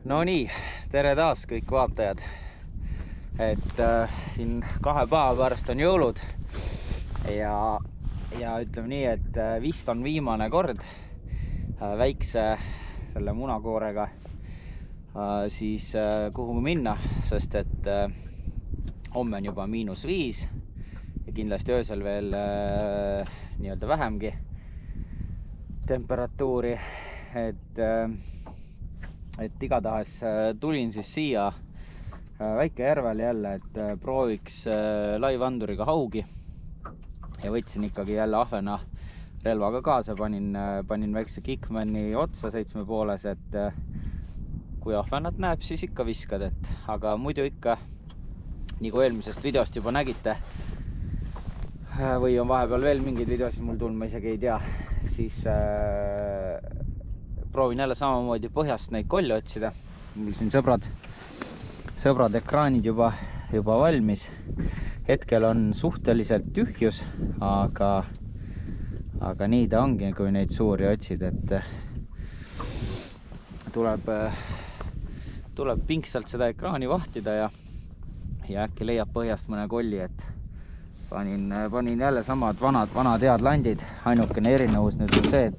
No nii, tere taas kõik vaatajad. Siin 2 päeva pärast on jõulud ja ütleme nii, et vist on viimane kord väikse selle munakoorega siis kuhugi minna, sest et homme on juba -5 ja kindlasti öösel veel nii-öelda vähemgi temperatuuri, et igatahes tulin siis siia Väike-Järvele jälle, et prooviks laivanduriga haugi ja võtsin ikkagi jälle ahvena relvaga kaasa, panin väikse Kickmani otsa 7,5, et kui ahvenat näeb, siis ikka viskad, aga muidu ikka, nagu eelmisest videost juba nägite, või on vahepeal veel mingeid videosid mul tulnud, ma isegi ei tea, siis proovin jälle samamoodi põhjast neid kolle otsida. Mul siin sõbrad ekraanid juba valmis. Hetkel on suhteliselt tühjus, aga nii ta ongi, kui neid suuri otsid, et tuleb pingsalt seda ekraani vahtida ja äkki leiab põhjast mõne kolli, et panin jälle samad vanad head landid. Ainukene erinevus nüüd on see,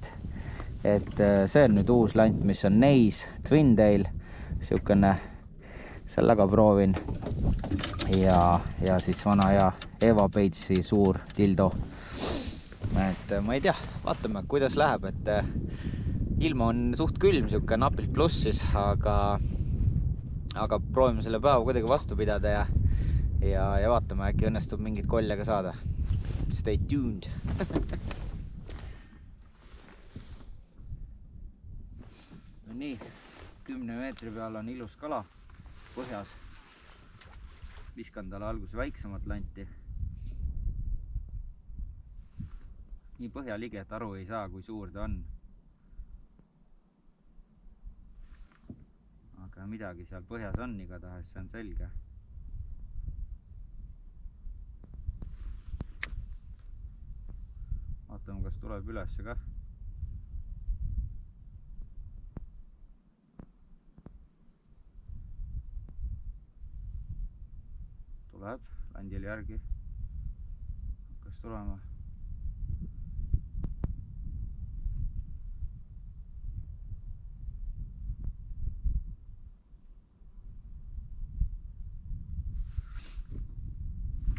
et see on nüüd uus lant, mis on Neis Twintail, siukene, sellega proovin ja siis vana hea Eva Batesi suur dildo. Et ma ei tea, vaatame kuidas läheb, et ilm on suht külm, siuke napilt pluss siis, aga proovime selle päeva kuidagi vastu pidada ja vaatame, äkki õnnestub mingit kolle ka saada. Stay tuned. No nii, 10 meetri peal on ilus kala põhjas. Viskan talle alguses väiksemat lanti. Nii põhjaligi, et aru ei saa, kui suur ta on. Aga midagi seal põhjas on igatahes, see on selge. Vaatame, kas tuleb üles ka. Tuleb landil järgi. Hakkas tulema.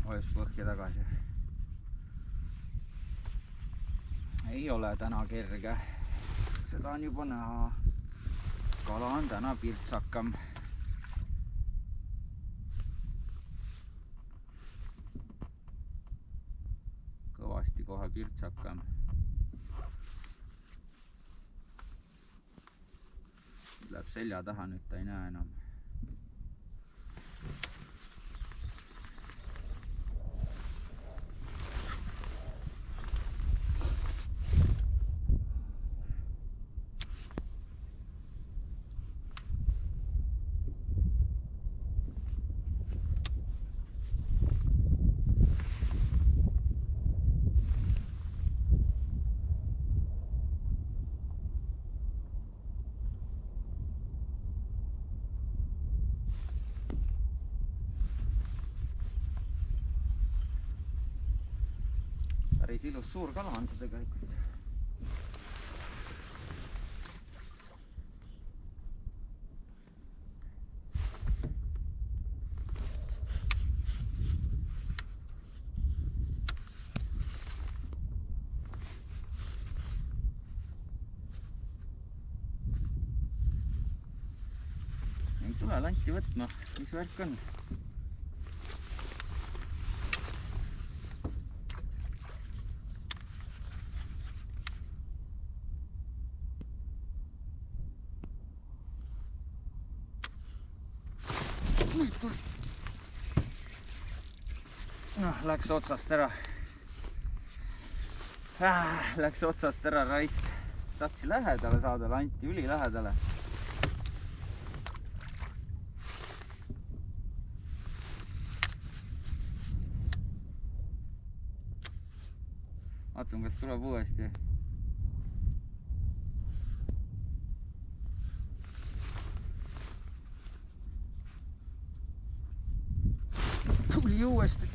Vajus põhja tagasi. Ei ole täna kerge. Seda on juba näha. Kala on täna pirtsakam. Kõvasti kohe pirtsakam. Läheb selja taha, nüüd ta ei näe enam. Päris ilus suur kala on see tegelikult. Ei tule lanti võtma, mis värk on? Läks otsast ära. Läks otsast ära raisk. Tahtsin lähedale saada, lanti üli lähedale. Vaatame, kas tuleb uuesti. tuli uuesti.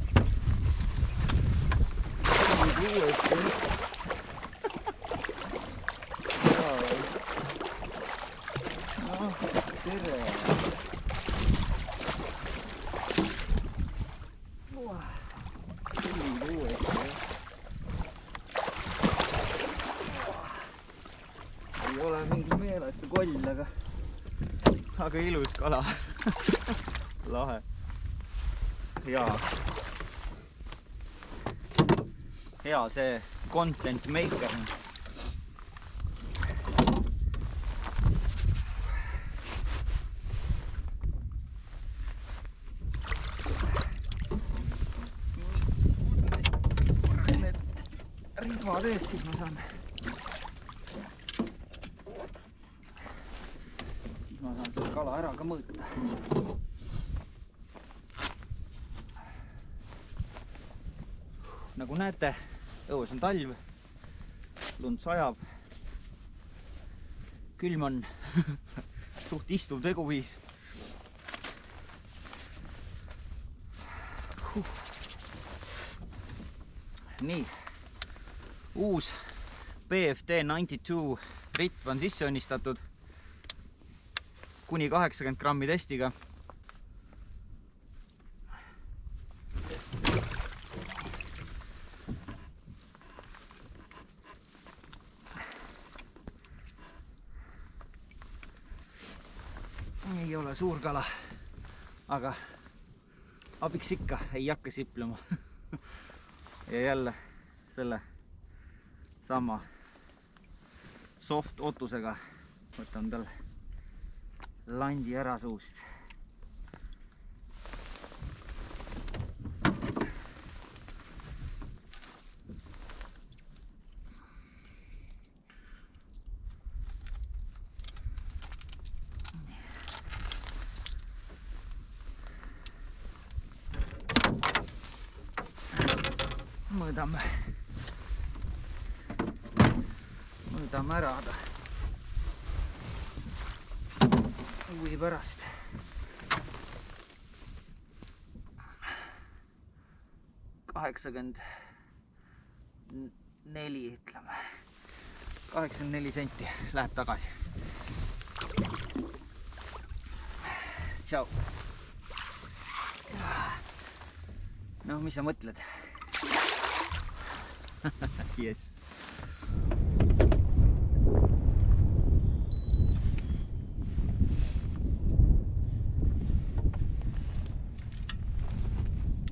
No, tere. Tuli uuesti. Ei ole mingi meeletu koll, aga ilus kala. Lahe. Hea see content maker. Need ribad ees, siis ma saan selle kala ära ka mõõta. Nagu näete, õues on talv, lund sajab, külm on, suht istuv teguviis. Nii, uus BFD 92 ritv on sisse õnnistatud kuni 80 grammi testiga. Ei ole suur kala, aga abiks ikka, ei hakka siplema. Ja jälle selle sama soft otusega võtan tal landi ära suust. Mõõdame ära ta huvi pärast. 84, ütleme. 84 senti läheb tagasi. Tšau. No, mis sa mõtled? Yes.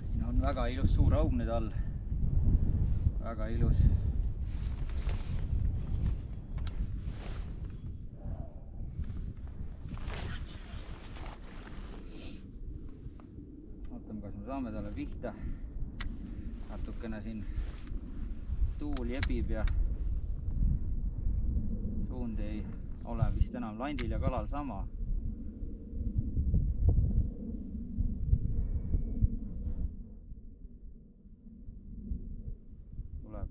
Siin on väga ilus suur aug nüüd all. Väga ilus. Vaatame, kas me saame talle pihta. Natukene siin tuul jebib ja suund ei ole vist enam landil ja kalal sama. Tuleb.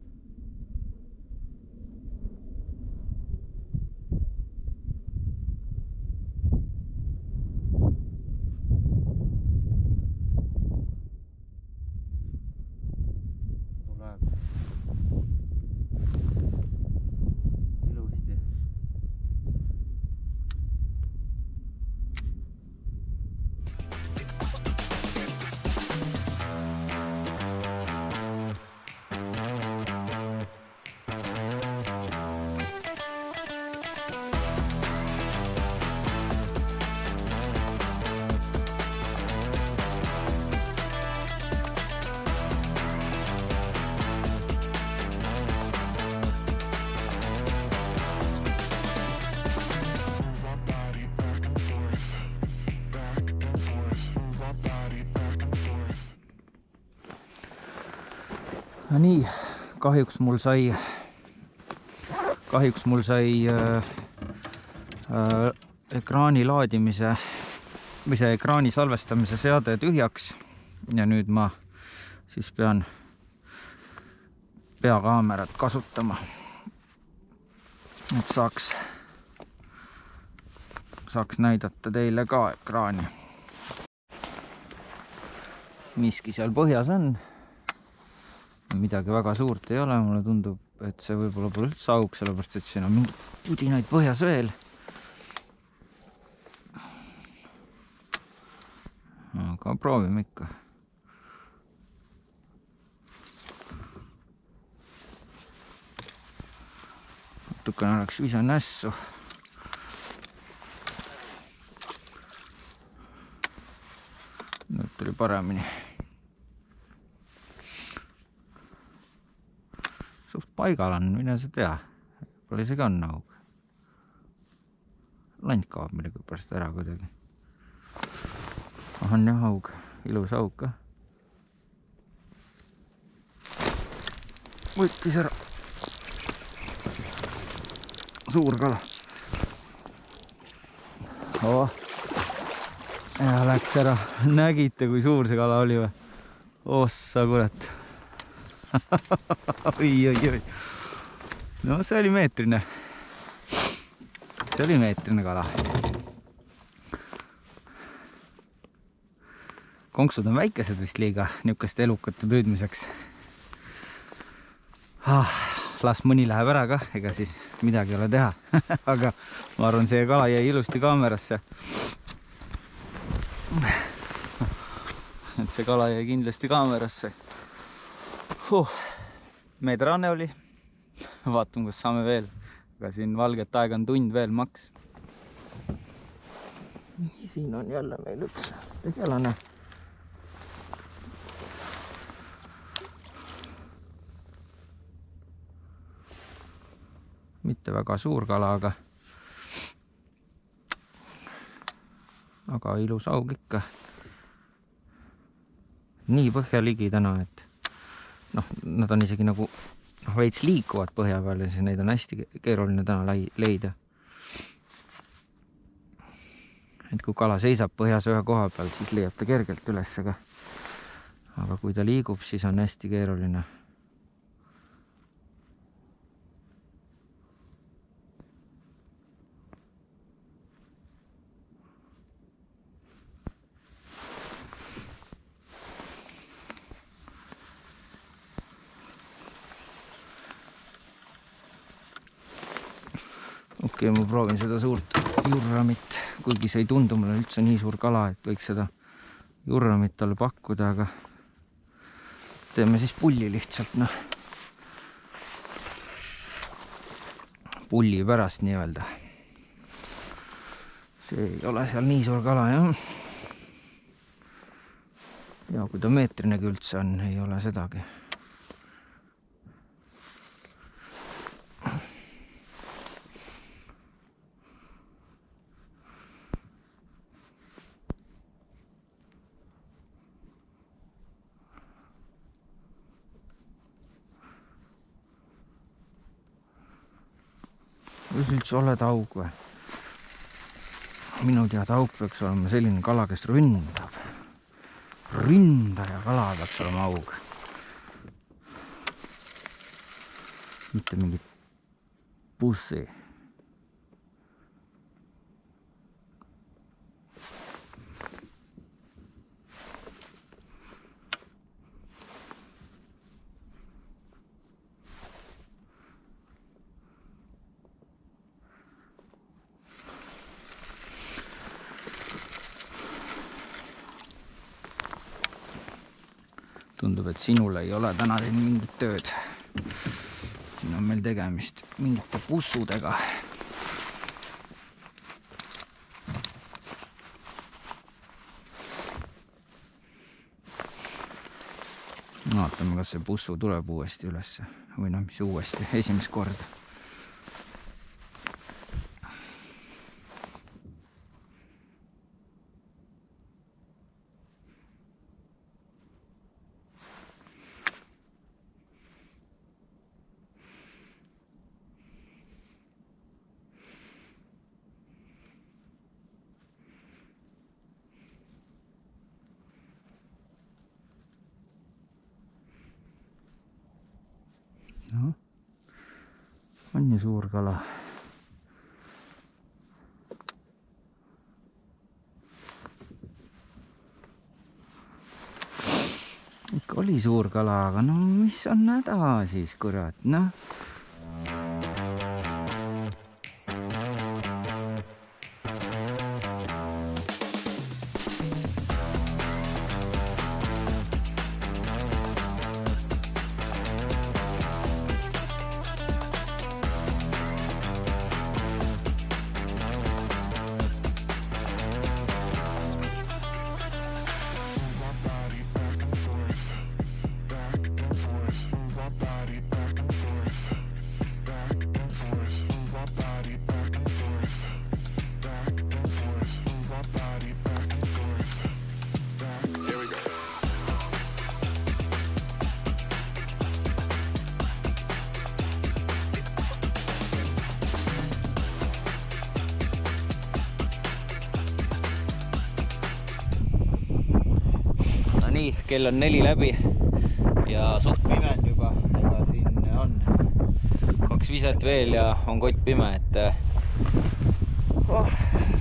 No nii, kahjuks mul sai ekraani laadimise või see ekraani salvestamise seade tühjaks ja nüüd ma siis pean peakaamerat kasutama, et saaks näidata teile ka ekraani. miski seal põhjas on. Midagi väga suurt ei ole, mulle tundub, et see võib-olla pole üldse auk, sellepärast et siin on mingi pudinaid põhjas veel. Aga proovime ikka. Natukene oleks visa nässu. Nüüd tuli paremini. Suht paigal on, mine sa tea. Pole isegi on aug. Lant kaob midagi pärast ära kuidagi. On jah aug, ilus aug ka. Võttis ära. Suur kala. Ja läks ära. Nägite, kui suur see kala oli või? Ossa kurat. Oi. No see oli meetrine. See oli meetrine kala. Konksud on väikesed vist liiga niisuguste elukate püüdmiseks. Las mõni läheb ära ka, ega siis midagi ei ole teha. Aga ma arvan, see kala jäi ilusti kaamerasse. Et see kala jäi kindlasti kaamerasse. Meedrane oli. Vaatame, kas saame veel. Aga siin valget aega on tund veel maks. Siin on jälle meil üks tegelane. Mitte väga suur kala, aga ilus aug ikka. Nii põhja ligi täna, et nad on isegi nagu veits liikuvad põhja peal ja siis neid on hästi keeruline täna leida. Et kui kala seisab põhjas ühe koha peal, siis leiab ta kergelt üles, aga kui ta liigub, siis on hästi keeruline. Okei, ma proovin seda suurt jurramit, kuigi see ei tundu mulle üldse nii suur kala, et võiks seda jurramit talle pakkuda, aga teeme siis pulli lihtsalt, Pulli pärast nii-öelda. See ei ole seal nii suur kala, jah. Ja kui ta meetrinegi üldse on, ei ole sedagi. Kas üldse oled aug või? Minu teada aug peaks olema selline kala, kes ründab. Ründaja kala peaks olema aug. Mitte mingi pussi. Tundub, et sinul ei ole täna mingit tööd. Siin on meil tegemist mingite pussudega. Vaatame, kas see pussu tuleb uuesti üles. Või mis uuesti, esimest korda. No, on ju suur kala. oli suur kala, aga no mis on häda siis, kurat, noh. Nii, kell on 4 läbi ja suht pime on juba, ega siin on 2 viset veel ja on kott pime, et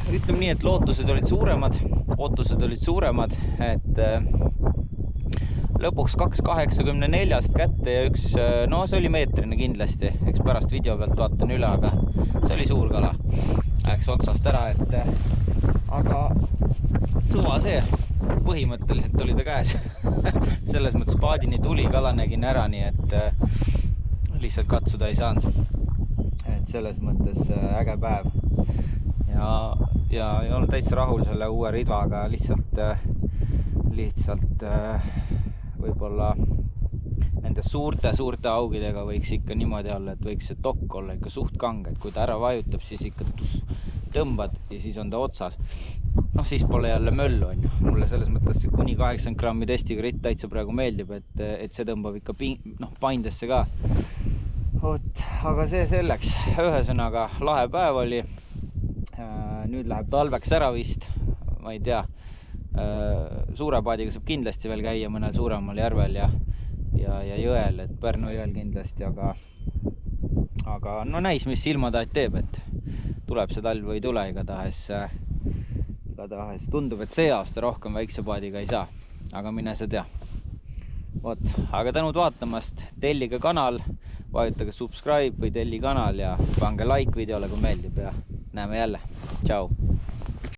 ütleme nii, et lootused olid suuremad, ootused olid suuremad, et lõpuks 2,84 kätte ja üks, no see oli meetrine kindlasti, eks pärast video pealt vaatan üle, aga see oli suur kala, läks otsast ära, et aga suva see. Põhimõtteliselt oli ta käes. Selles mõttes paadini tuli, kala nägin ära, nii et lihtsalt katsuda ei saanud. Et selles mõttes äge päev. Ja olen täitsa rahul selle uue ridvaga, lihtsalt võib-olla nende suurte augidega võiks ikka niimoodi olla, et võiks see tokk olla ikka suht kange, et kui ta ära vajutab, siis ikka tõmbad ja siis on ta otsas. Noh, siis pole jälle möllu, on ju. Mulle selles mõttes kuni 80 grammi testiga ritt täitsa praegu meeldib, et see tõmbab ikka paindesse ka. Aga see selleks. Ühesõnaga, lahe päev oli. Nüüd läheb talveks ära vist. Ma ei tea. Suure paadiga saab kindlasti veel käia mõnel suuremal järvel ja jõel, et Pärnu jõel kindlasti, aga no näis, mis silmataat teeb, et tuleb see talv või ei tule, igatahes tundub, et see aasta rohkem väikse paadiga ei saa, aga mine sa tea. Vot, aga tänud vaatamast, tellige kanal, vajutage subscribe või telli kanal ja pange like videole, kui meeldib ja näeme jälle. Tšau!